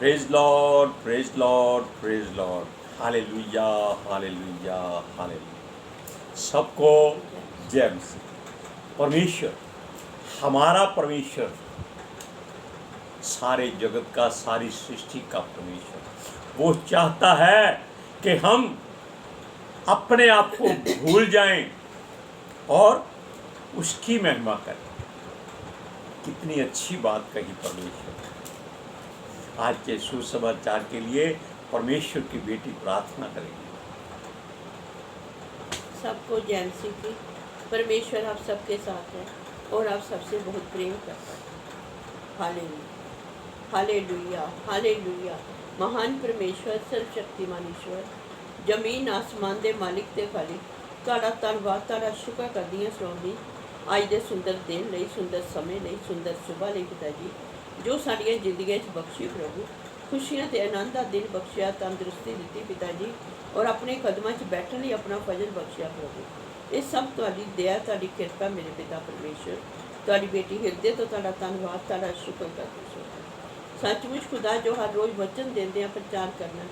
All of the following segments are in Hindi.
Praise Lord, praise Lord, praise Lord. Hallelujah, hallelujah, hallelujah. सबको जय मसीह। परमेश्वर, हमारा परमेश्वर, सारे जगत का, सारी सृष्टि का परमेश्वर, वो चाहता है कि हम अपने आप को भूल जाएं और उसकी महिमा करें। कितनी अच्छी बात कही परमेश्वर। आज के सुसमाचार के लिए परमेश्वर की बेटी प्रार्थना करेगी। सबको जय मसीह की। परमेश्वर आप सबके साथ है और आप सबसे बहुत प्रेम करता है। Hallelujah, hallelujah, hallelujah. महान परमेश्वर, सर्वशक्तिमान ईश्वर, जमीन आसमान दे मालिक ते खालिक, तुहाडा धन्नवाद, तुहाडा शुक्र करदी हां सुनाउंदी अज दे सुंदर दिन लई, सुंदर समय लई, सुंदर सुबह लई पिता जी, जो साडियां जिंदगियां च बख्शी प्रभु, खुशियां ते आनंद दा दिन बख्शिया, तंदुरुस्ती दित्ती पिता जी, और अपने कदमां च बैठण लई अपना फजल बख्शिया प्रभु। ये सब तुहाडी दया, तुहाडी किरपा मेरे पिता परमेश्वर। तुहाडी बेटी हिरदे तो तुहाडा धन्नवाद, तुहाडा शुक्र करदी सचमुच खुदा जो हर रोज़ वचन देंदे प्रचार करना,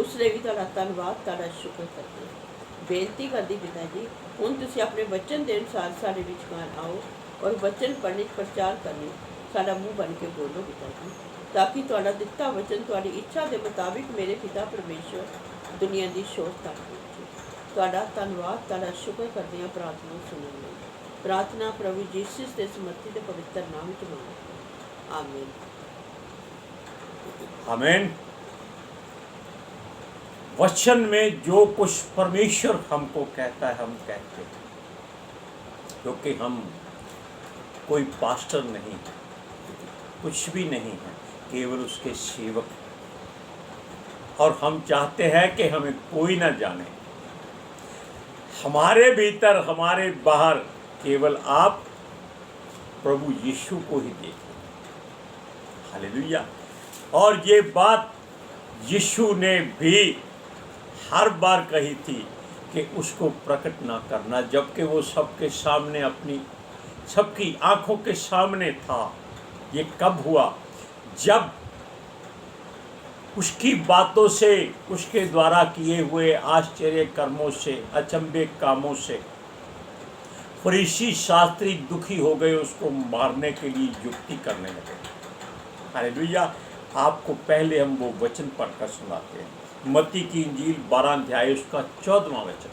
उस लिए भी तुहाडा धन्नवाद, तुहाडा शुक्र करदी। बेनती करदी पिता जी, हुण तुसीं अपने वचन दे अनुसार साडे विचकार आओ और वचन पढ़ने प्रचार करने साडा मुँह बन के बोलो पिता जी, ताकि तुहाडा दिता वचन तुहाडी इच्छा के मुताबिक मेरे पिता परमेश्वर दुनिया की शोध तक पहुँचे। तुहाडा धन्नवाद, तुहाडा शुक्र करदे हां प्रार्थना सुनने लई। प्रार्थना प्रभु यीशु दे समर्थी ते पवित्र नाम च मंगदा, आमीन। आमीन। वचन में जो कुछ परमेश्वर हमको कहता है हम कहते हैं, क्योंकि हम कोई पास्टर नहीं, कुछ भी नहीं है, केवल उसके सेवक हैं। और हम चाहते हैं कि हमें कोई ना जाने, हमारे भीतर हमारे बाहर केवल आप प्रभु यीशु को ही देखें। हालेलुया। और ये बात यीशु ने भी हर बार कही थी कि उसको प्रकट ना करना, जबकि वो सबके सामने, अपनी सबकी आंखों के सामने था। ये कब हुआ? जब उसकी बातों से, उसके द्वारा किए हुए आश्चर्य कर्मों से, अचंभे कामों से फरीसी शास्त्री दुखी हो गए, उसको मारने के लिए युक्ति करने लगे। हालेलुया। आपको पहले हम वो वचन पढ़कर सुनाते हैं। मत्ती की इंजील 12 अध्याय उसका 14वां वचन।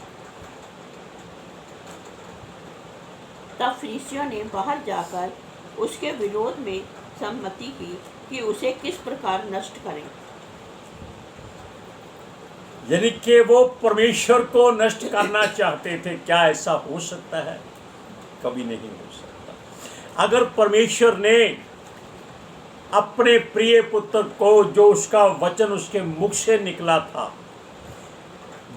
तब फरीसियों ने बाहर जाकर उसके विरोध में सम्मति की कि उसे किस प्रकार नष्ट करें। यानी कि वो परमेश्वर को नष्ट करना चाहते थे। क्या ऐसा हो सकता है? कभी नहीं हो सकता। अगर परमेश्वर ने अपने प्रिय पुत्र को, जो उसका वचन उसके मुख से निकला था,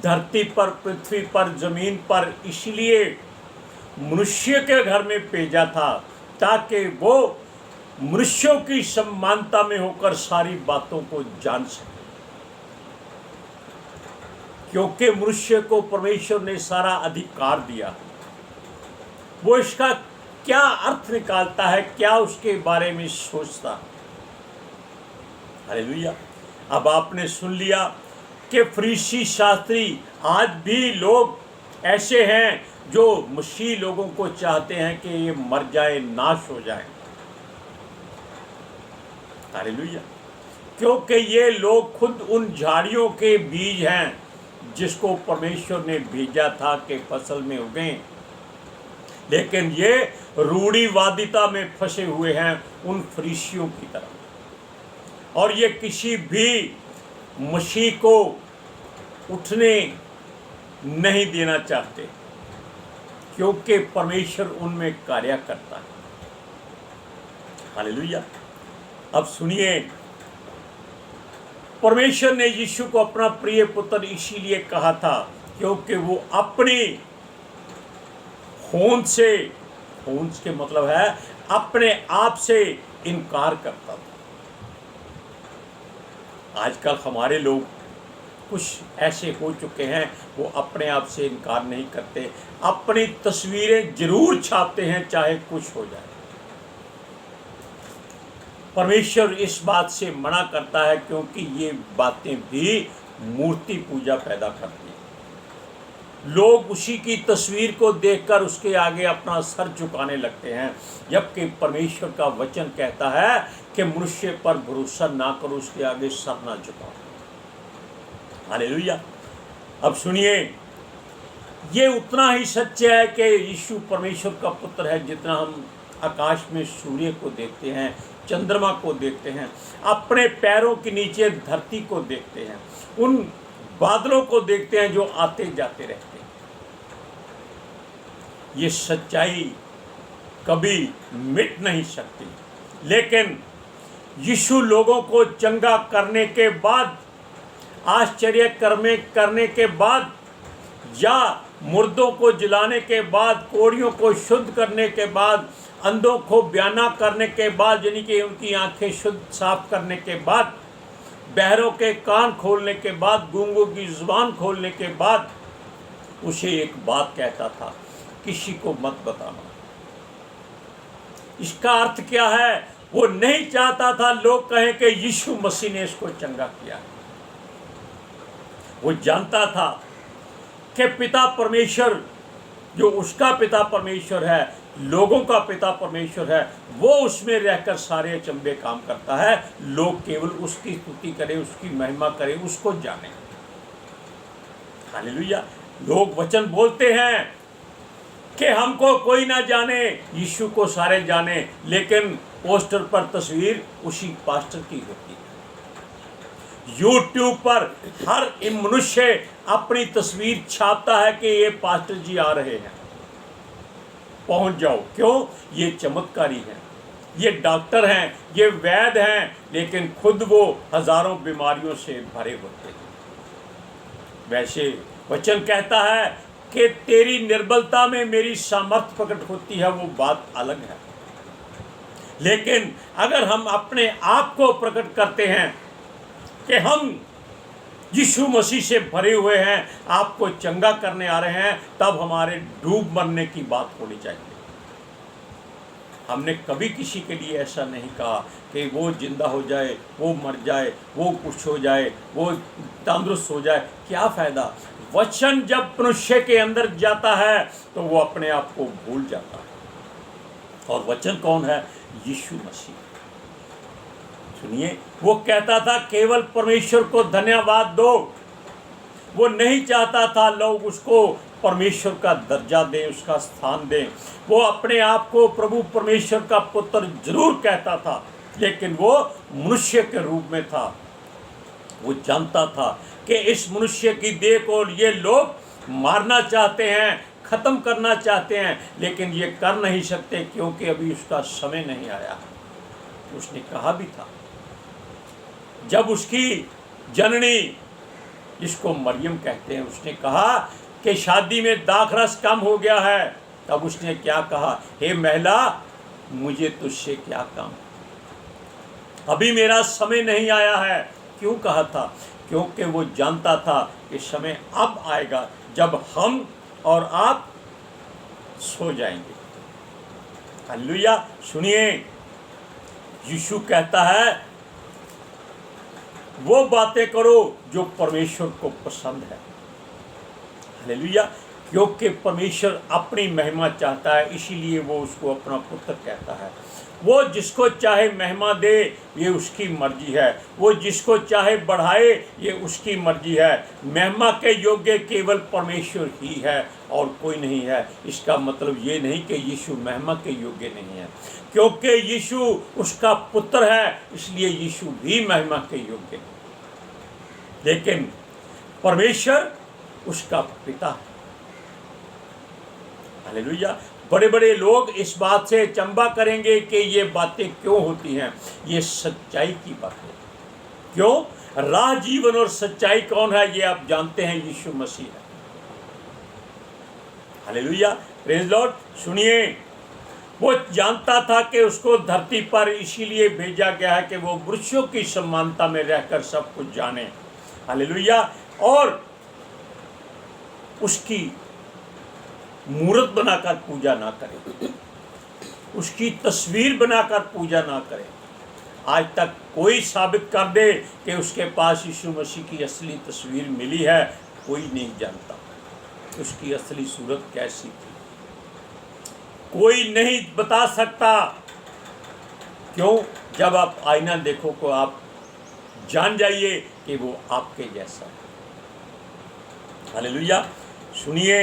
धरती पर, पृथ्वी पर, जमीन पर इसलिए मनुष्य के घर में भेजा था ताकि वो मनुष्यों की समानता में होकर सारी बातों को जान सके। क्योंकि मनुष्य को परमेश्वर ने सारा अधिकार दिया। वो इसका क्या अर्थ निकालता है, क्या उसके बारे में सोचता है। हालेलुया। अब आपने सुन लिया कि फरीसी शास्त्री, आज भी लोग ऐसे हैं जो मसीह लोगों को चाहते हैं कि ये मर जाए, नाश हो जाए। हालेलुया। क्योंकि ये लोग खुद उन झाड़ियों के बीज हैं जिसको परमेश्वर ने भेजा था कि फसल में उगें, लेकिन ये रूढ़िवादिता में फंसे हुए हैं उन फरीसियों की तरह। और ये किसी भी मसीह को उठने नहीं देना चाहते, क्योंकि परमेश्वर उनमें कार्य करता है। हालेलुया। अब सुनिए, परमेश्वर ने यीशु को अपना प्रिय पुत्र इसीलिए कहा था क्योंकि वो अपनी होंद से, होंद के मतलब है अपने आप से इनकार करता था। आजकल हमारे लोग कुछ ऐसे हो चुके हैं, वो अपने आप से इनकार नहीं करते, अपनी तस्वीरें जरूर छापते हैं चाहे कुछ हो जाए। परमेश्वर इस बात से मना करता है क्योंकि ये बातें भी मूर्ति पूजा पैदा करती हैं। लोग उसी की तस्वीर को देखकर उसके आगे अपना सर झुकाने लगते हैं, जबकि परमेश्वर का वचन कहता है कि मनुष्य पर भरोसा ना करो, उसके आगे सर ना झुकाओ। हालेलुया। अब सुनिए, ये उतना ही सच्चा है कि यीशु परमेश्वर का पुत्र है जितना हम आकाश में सूर्य को देखते हैं, चंद्रमा को देखते हैं, अपने पैरों के नीचे धरती को देखते हैं, उन बादलों को देखते हैं जो आते जाते रहते हैं। ये सच्चाई कभी मिट नहीं सकती। लेकिन यीशु लोगों को चंगा करने के बाद, आश्चर्य कर्म करने के बाद, या मुर्दों को जिलाने के बाद, कोढ़ियों को शुद्ध करने के बाद, अंधों को बयाना करने के बाद, यानी कि उनकी आंखें शुद्ध साफ करने के बाद, बहरों के कान खोलने के बाद, गूंगों की जुबान खोलने के बाद, उसे एक बात कहता था, किसी को मत बताना। इसका अर्थ क्या है? वो नहीं चाहता था लोग कहें कि यीशु मसीह ने इसको चंगा किया। वो जानता था कि पिता परमेश्वर, जो उसका पिता परमेश्वर है, लोगों का पिता परमेश्वर है, वो उसमें रहकर सारे अचंभे काम करता है। लोग केवल उसकी स्तुति करें, उसकी महिमा करें, उसको जाने। हालेलुया। लोग वचन बोलते हैं कि हमको कोई ना जाने, यीशु को सारे जाने, लेकिन पोस्टर पर तस्वीर उसी पास्टर की होती है। यूट्यूब पर हर मनुष्य अपनी तस्वीर छापता है कि ये पास्टर जी आ रहे हैं, पहुंच जाओ। क्यों? ये चमत्कारी हैं, ये डॉक्टर हैं, ये वैद्य हैं, लेकिन खुद वो हजारों बीमारियों से भरे होते हैं। वैसे वचन कहता है कि तेरी निर्बलता में मेरी सामर्थ प्रकट होती है, वो बात अलग है। लेकिन अगर हम अपने आप को प्रकट करते हैं कि हम यीशु मसीह से भरे हुए हैं, आपको चंगा करने आ रहे हैं, तब हमारे डूब मरने की बात होनी चाहिए। हमने कभी किसी के लिए ऐसा नहीं कहा कि वो जिंदा हो जाए, वो मर जाए, वो कुछ हो जाए, वो तंदुरुस्त हो जाए। क्या फ़ायदा? वचन जब मनुष्य के अंदर जाता है तो वो अपने आप को भूल जाता है। और वचन कौन है? यीशु मसीह। सुनिए, वो कहता था केवल परमेश्वर को धन्यवाद दो। वो नहीं चाहता था लोग उसको परमेश्वर का दर्जा दें, उसका स्थान दें। वो अपने आप को प्रभु परमेश्वर का पुत्र जरूर कहता था, लेकिन वो मनुष्य के रूप में था। वो जानता था कि इस मनुष्य की देह को ये लोग मारना चाहते हैं, ख़त्म करना चाहते हैं, लेकिन ये कर नहीं सकते क्योंकि अभी उसका समय नहीं आया। उसने कहा भी था, जब उसकी जननी, जिसको मरियम कहते हैं, उसने कहा कि शादी में दाखरस कम हो गया है, तब उसने क्या कहा? हे महिला, मुझे तुझसे क्या काम, अभी मेरा समय नहीं आया है। क्यों कहा था? क्योंकि वो जानता था कि समय अब आएगा जब हम और आप सो जाएंगे। हालेलुया। सुनिए, यीशु कहता है वो बातें करो जो परमेश्वर को पसंद है। हालेलुया। क्योंकि परमेश्वर अपनी महिमा चाहता है, इसीलिए वो उसको अपना पुत्र कहता है। वो जिसको चाहे महिमा दे, ये उसकी मर्जी है। वो जिसको चाहे बढ़ाए, ये उसकी मर्जी है। महिमा के योग्य केवल परमेश्वर ही है और कोई नहीं है। इसका मतलब ये नहीं कि यीशु महिमा के योग्य नहीं है, क्योंकि यीशु उसका पुत्र है, इसलिए यीशु भी महिमा के योग्य है। लेकिन परमेश्वर उसका पिता है। हालेलुया। बड़े बड़े लोग इस बात से अचंभा करेंगे कि ये बातें क्यों होती हैं। ये सच्चाई की बात है। क्यों? राह, जीवन और सच्चाई कौन है? ये आप जानते हैं, यीशु मसीह है। हालेलुया। Praise Lord. सुनिए, वो जानता था कि उसको धरती पर इसीलिए भेजा गया है कि वो मनुष्यों की समानता में रहकर सब कुछ जाने। हालेलुया। और उसकी मूर्त बनाकर पूजा ना करें, उसकी तस्वीर बनाकर पूजा ना करें। आज तक कोई साबित कर दे कि उसके पास यीशु मसीह की असली तस्वीर मिली है, कोई नहीं जानता उसकी असली सूरत कैसी थी। कोई नहीं बता सकता। क्यों? जब आप आईना देखो तो आप जान जाइए कि वो आपके जैसा है। हालेलुया। सुनिए,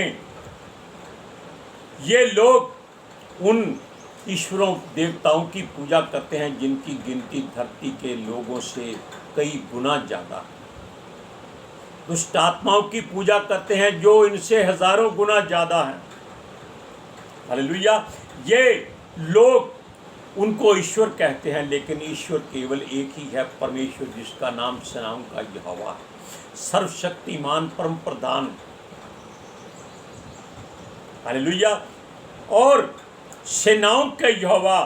ये लोग उन ईश्वरों देवताओं की पूजा करते हैं जिनकी गिनती धरती के लोगों से कई गुना ज़्यादा है। दुष्ट आत्माओं की पूजा करते हैं जो इनसे हजारों गुना ज़्यादा है। हालेलुया। ये लोग उनको ईश्वर कहते हैं, लेकिन ईश्वर केवल एक ही है, परमेश्वर, जिसका नाम सेनाओं का यहोवा है, सर्वशक्तिमान परम प्रधान। हालेलुया। और सेनाओं का यहोवा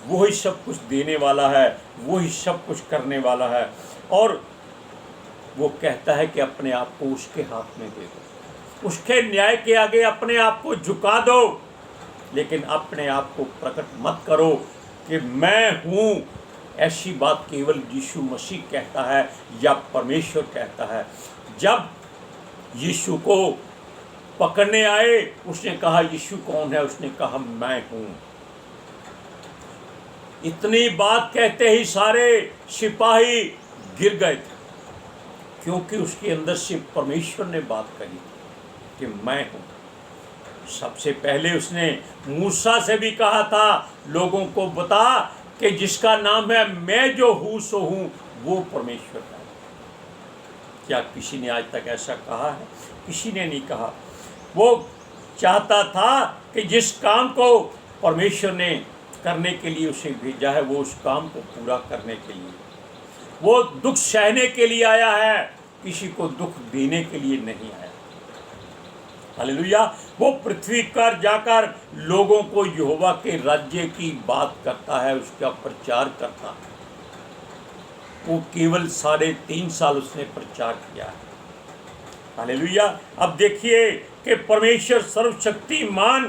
वही सब कुछ देने वाला है, वही सब कुछ करने वाला है। और वो कहता है कि अपने आप को उसके हाथ में दे दो, उसके न्याय के आगे अपने आप को झुका दो, लेकिन अपने आप को प्रकट मत करो कि मैं हूँ। ऐसी बात केवल यीशु मसीह कहता है या परमेश्वर कहता है। जब यीशु को पकड़ने आए, उसने कहा यीशु कौन है? उसने कहा मैं हूँ। इतनी बात कहते ही सारे सिपाही गिर गए थे, क्योंकि उसके अंदर से परमेश्वर ने बात कही कि मैं हूँ। सबसे पहले उसने मूसा से भी कहा था, लोगों को बता कि जिसका नाम है मैं जो हूँ सो हूँ, वो परमेश्वर है। क्या किसी ने आज तक ऐसा कहा है? किसी ने नहीं कहा। वो चाहता था कि जिस काम को परमेश्वर ने करने के लिए उसे भेजा है, वो उस काम को पूरा करने के लिए, वो दुख सहने के लिए आया है, किसी को दुख देने के लिए नहीं आया। हालेलुया। वो पृथ्वी पर जाकर लोगों को यहोवा के राज्य की बात करता है, उसका प्रचार करता है। वो केवल 3.5 साल उसने प्रचार किया है। हालेलुया। अब देखिए कि परमेश्वर सर्वशक्तिमान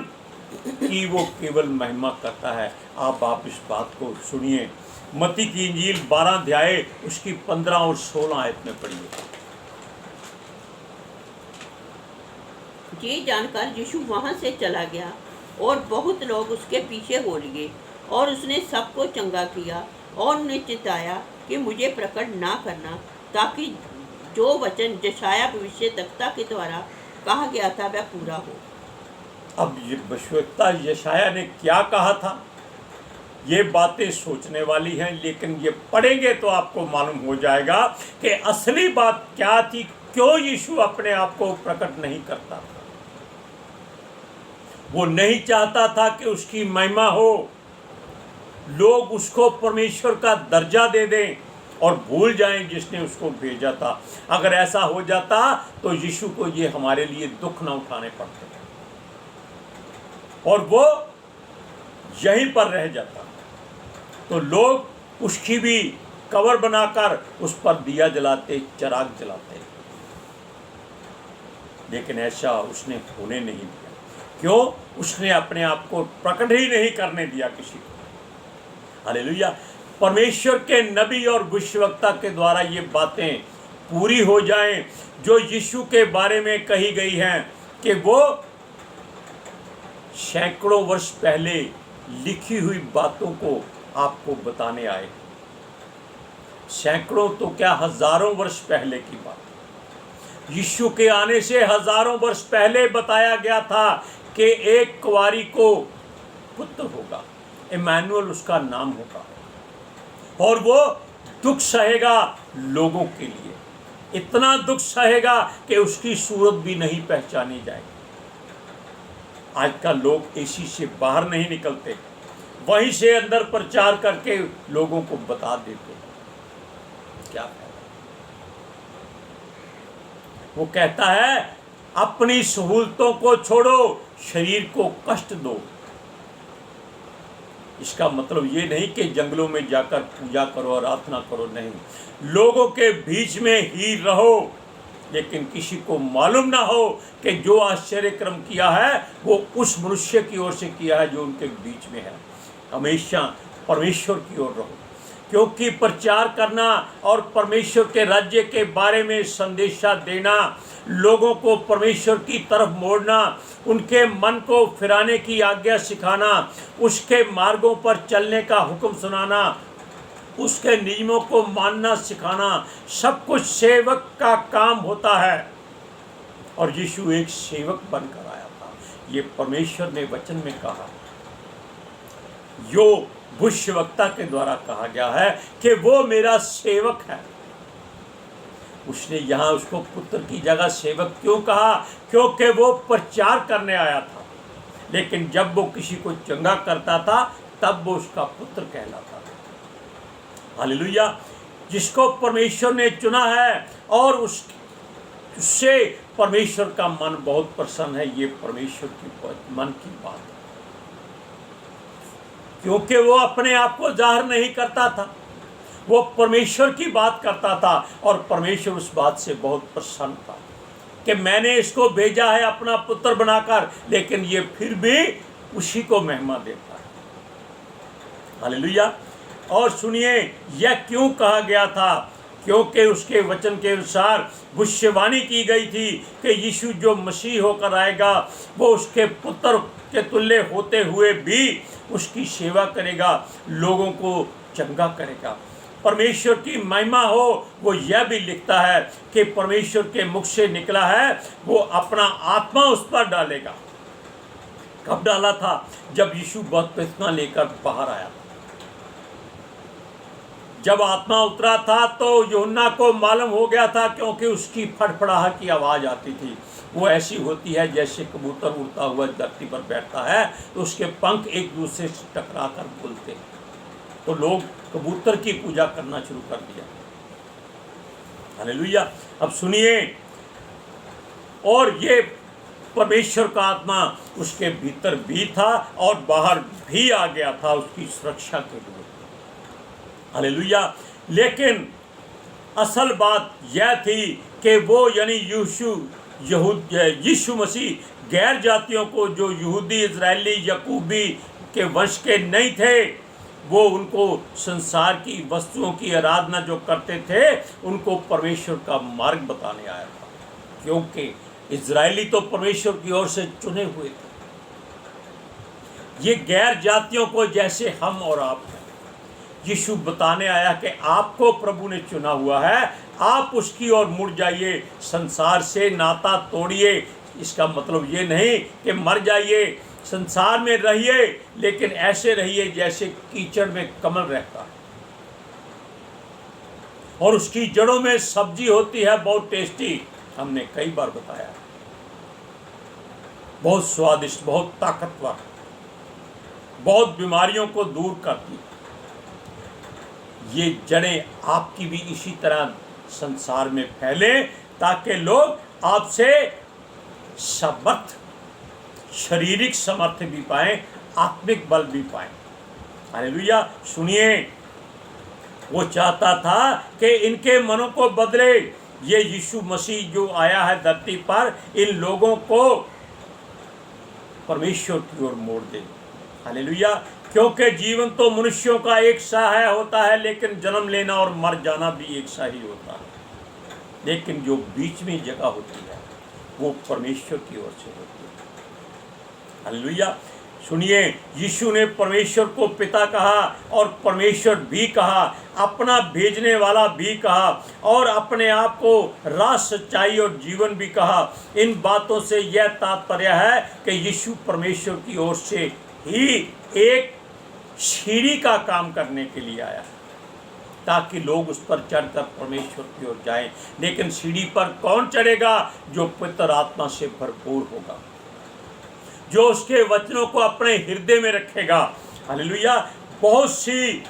की वो केवल महिमा करता है। आप इस बात को सुनिए। मत्ती की इंजील 12 अध्याय उसकी 15 और 16 आयत में पढ़िए। ये जानकर यीशु वहाँ से चला गया और बहुत लोग उसके पीछे हो लिए, और उसने सबको चंगा किया और उन्हें चिताया कि मुझे प्रकट ना करना, ताकि जो वचन यशायाह भविष्यद्वक्ता के द्वारा कहा गया था वह पूरा हो। अब ये भविष्यद्वक्ता यशायाह ने क्या कहा था, ये बातें सोचने वाली हैं, लेकिन ये पढ़ेंगे तो आपको मालूम हो जाएगा कि असली बात क्या थी, क्यों यीशु अपने आप को प्रकट नहीं करता था। वो नहीं चाहता था कि उसकी महिमा हो, लोग उसको परमेश्वर का दर्जा दे दें और भूल जाएं जिसने उसको भेजा था। अगर ऐसा हो जाता तो यीशु को ये हमारे लिए दुख न उठाने पड़ते और वो यहीं पर रह जाता, तो लोग उसकी भी कवर बनाकर उस पर दिया जलाते, चिराग जलाते, लेकिन ऐसा उसने होने नहीं दिया। क्यों? उसने अपने आप को प्रकट ही नहीं करने दिया किसी को। हालेलुया। परमेश्वर के नबी और भविष्यवक्ता के द्वारा ये बातें पूरी हो जाएं जो यीशु के बारे में कही गई हैं कि वो सैकड़ों वर्ष पहले लिखी हुई बातों को आपको बताने आए। सैकड़ों तो क्या, हजारों वर्ष पहले की बात। यीशु के आने से हजारों वर्ष पहले बताया गया था कि एक कुंवारी को पुत्र होगा, इमैनुअल उसका नाम होगा, और वो दुख सहेगा लोगों के लिए, इतना दुख सहेगा कि उसकी सूरत भी नहीं पहचानी जाएगी। आजकल लोग इसी से बाहर नहीं निकलते, वहीं से अंदर प्रचार करके लोगों को बता देते हैं। क्या फायदा? वो कहता है अपनी सहूलतों को छोड़ो, शरीर को कष्ट दो। इसका मतलब ये नहीं कि जंगलों में जाकर पूजा करो, आराधना करो, नहीं, लोगों के बीच में ही रहो, लेकिन किसी को मालूम ना हो कि जो आश्चर्य कर्म किया है वो उस मनुष्य की ओर से किया है जो उनके बीच में है। हमेशा परमेश्वर की ओर रहो। क्योंकि प्रचार करना और परमेश्वर के राज्य के बारे में संदेशा देना, लोगों को परमेश्वर की तरफ मोड़ना, उनके मन को फिराने की आज्ञा सिखाना, उसके मार्गों पर चलने का हुक्म सुनाना, उसके नियमों को मानना सिखाना, सब कुछ सेवक का काम होता है। और यीशु एक सेवक बनकर आया था। ये परमेश्वर ने वचन में कहा, जो भविष्यवक्ता के द्वारा कहा गया है कि वो मेरा सेवक है। उसने यहाँ उसको पुत्र की जगह सेवक क्यों कहा? क्योंकि वो प्रचार करने आया था, लेकिन जब वो किसी को चंगा करता था तब वो उसका पुत्र कहलाता था। हालेलुया। जिसको परमेश्वर ने चुना है और उससे परमेश्वर का मन बहुत प्रसन्न है, ये परमेश्वर की मन की बात है। क्योंकि वो अपने आप को जाहिर नहीं करता था, वो परमेश्वर की बात करता था और परमेश्वर उस बात से बहुत प्रसन्न था कि मैंने इसको भेजा है अपना पुत्र बनाकर, लेकिन ये फिर भी उसी को महिमा देता है। हालेलुया। और सुनिए, यह क्यों कहा गया था? क्योंकि उसके वचन के अनुसार भविष्यवाणी की गई थी कि यीशु जो मसीह होकर आएगा वो उसके पुत्र के तुल्य होते हुए भी उसकी सेवा करेगा, लोगों को चंगा करेगा। परमेश्वर की महिमा हो, वो यह भी लिखता है कि परमेश्वर के मुख से निकला है, वो अपना आत्मा उस पर डालेगा। कब डाला था? जब यीशु बपतिस्मा लेकर बाहर आया। जब आत्मा उतरा था तो यूहन्ना को मालूम हो गया था, क्योंकि उसकी फड़फड़ाहट की आवाज़ आती थी। वो ऐसी होती है जैसे कबूतर उड़ता हुआ धरती पर बैठता है तो उसके पंख एक दूसरे से टकरा कर बोलते हैं, तो लोग कबूतर की पूजा करना शुरू कर दिया। हालेलुया। अब सुनिए, और ये परमेश्वर का आत्मा उसके भीतर भी था और बाहर भी आ गया था उसकी सुरक्षा के लिए। हालेलुया। लेकिन असल बात यह थी कि वो यानी यीशु मसीह गैर जातियों को, जो यहूदी, इजरायली, याकूबी के वंश के नहीं थे, वो उनको संसार की वस्तुओं की आराधना जो करते थे, उनको परमेश्वर का मार्ग बताने आया था। क्योंकि इजरायली तो परमेश्वर की ओर से चुने हुए थे। ये गैर जातियों को, जैसे हम और आप हैं, यीशु बताने आया कि आपको प्रभु ने चुना हुआ है, आप उसकी ओर मुड़ जाइए, संसार से नाता तोड़िए। इसका मतलब ये नहीं कि मर जाइए, संसार में रहिए, लेकिन ऐसे रहिए जैसे कीचड़ में कमल रहता है और उसकी जड़ों में सब्जी होती है, बहुत टेस्टी। हमने कई बार बताया, बहुत स्वादिष्ट, बहुत ताकतवर, बहुत बीमारियों को दूर करती। ये जड़ें आपकी भी इसी तरह संसार में फैले, ताकि लोग आपसे समर्थ, शारीरिक समर्थ भी पाएं, आत्मिक बल भी पाएं। हालेलुया। सुनिए, वो चाहता था कि इनके मनों को बदले। ये यीशु मसीह जो आया है धरती पर, इन लोगों को परमेश्वर की ओर मोड़ दे। हालेलुया। क्योंकि जीवन तो मनुष्यों का एक सा है होता है, लेकिन जन्म लेना और मर जाना भी एक सा ही होता है। लेकिन जो बीच में जगह होती है वो परमेश्वर की ओर से होती है। हालेलुया। सुनिए, यीशु ने परमेश्वर को पिता कहा और परमेश्वर भी कहा, अपना भेजने वाला भी कहा और अपने आप को राह, सच्चाई और जीवन भी कहा। इन बातों से यह तात्पर्य है कि यीशु परमेश्वर की ओर से ही एक सीढ़ी का काम करने के लिए आया, ताकि लोग उस पर चढ़कर परमेश्वर की ओर जाएं। लेकिन सीढ़ी पर कौन चढ़ेगा? जो पवित्र आत्मा से भरपूर होगा, जो उसके वचनों को अपने हृदय में रखेगा। हालेलुया। बहुत सी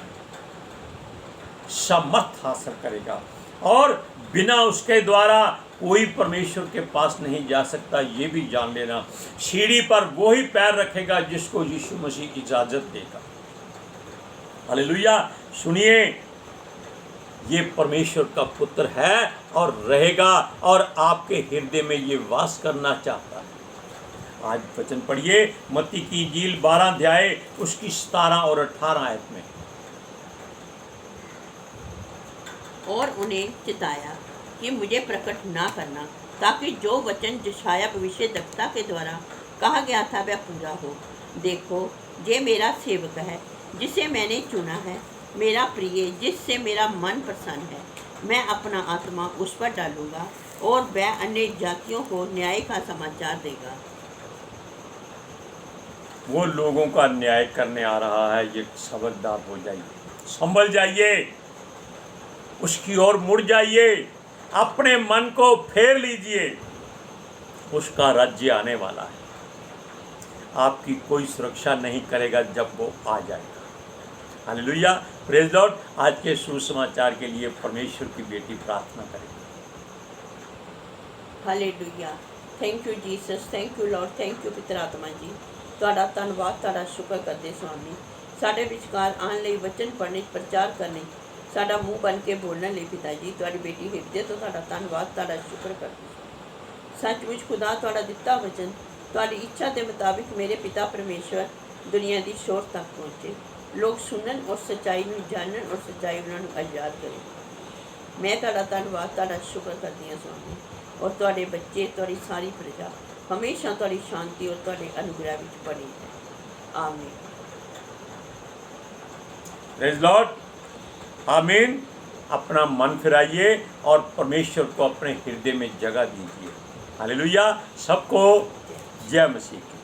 समर्थ हासिल करेगा और बिना उसके द्वारा कोई परमेश्वर के पास नहीं जा सकता। ये भी जान लेना, सीढ़ी पर वो ही पैर रखेगा जिसको यीशु मसीह इजाजत देगा। हालेलुया। सुनिए, ये परमेश्वर का पुत्र है और रहेगा और आपके हृदय में ये वास करना चाहता है। आज वचन पढ़िए, मत्ती की इंजील 12 अध्याय उसकी 17 और 18 आयत में। और उन्हें चिताया कि मुझे प्रकट ना करना, ताकि जो वचन यशायाह भविष्यद्वक्ता के द्वारा कहा गया था वह पूरा हो। देखो, ये मेरा सेवक है जिसे मैंने चुना है, मेरा प्रिय जिससे मेरा मन प्रसन्न है। मैं अपना आत्मा उस पर डालूंगा और वह अन्य जातियों को न्याय का समाचार देगा। वो लोगों का न्याय करने आ रहा है। ये समझदार हो जाइए, संभल जाइए, उसकी ओर मुड़ जाइए, अपने मन को फेर लीजिए। उसका राज्य आने वाला है। आपकी कोई सुरक्षा नहीं करेगा जब वो आ जाएगा। Hallelujah, praise Lord. आज के सुसमाचार के लिए परमेश्वर की बेटी प्रार्थना करेगी। Hallelujah, thank you Jesus, thank you Lord, thank you पिता आत्मा जी। ਤੁਹਾਡਾ ਧੰਨਵਾਦ, ਤੁਹਾਡਾ ਸ਼ੁਕਰ ਕਰਦੇ स्वामी। ਸਾਡੇ ਵਿਚਕਾਰ ਆਉਣ ਲਈ, ਵਚਨ ਪੜ੍ਹਨੇ, ਪ੍ਰਚਾਰ ਕਰਨੇ, ਸਾਡਾ ਮੂੰਹ ਬਣ ਕੇ ਬੋਲਣ ਲਈ ਪਿਤਾ ਜੀ ਤੁਹਾਡੀ ਬੇਟੀ ਹਿਰਦੇ ਤੋਂ ਤੁਹਾਡਾ ਧੰਨਵਾਦ, ਤੁਹਾਡਾ ਸ਼ੁਕਰ ਕਰਦੀ। ਸੱਚਮੁੱਚ ਖੁਦਾ ਤੁਹਾਡਾ ਦਿੱਤਾ ਵਚਨ ਤੁਹਾਡੀ ਇੱਛਾ ਦੇ ਮੁਤਾबिक ਮੇਰੇ ਪਿਤਾ ਪਰਮੇਸ਼ਵਰ ਦੁਨੀਆ ਦੀ ਸ਼ੋਰ ਤੱਕ ਪਹੁੰਚੇ, ਲੋਕ ਸੁਣਨ ਔਰ ਸੱਚਾਈ ਨੂੰ ਜਾਣਨ ਔਰ ਸੱਚਾਈ ਉਹਨਾਂ ਨੂੰ ਆਜ਼ਾਦ ਕਰੇ। ਮੈਂ ਤੁਹਾਡਾ ਧੰਨਵਾਦ, ਤੁਹਾਡਾ ਸ਼ੁਕਰ ਕਰਦੀ ਹਾਂ स्वामी। ਔਰ ਤੁਹਾਡੇ ਬੱਚੇ, ਤੁਹਾਡੀ ਸਾਰੀ ਪ੍ਰਜਾ हमेशा ਤੁਹਾਡੀ शांति और ਤੁਹਾਡੇ अनुग्रह ਵਿੱਚ बनी है। आमीन। प्रेज लॉर्ड, आमीन। अपना मन फिराइए और परमेश्वर को अपने हृदय में जगह दीजिए। हालेलुया। सबको जय मसीह की।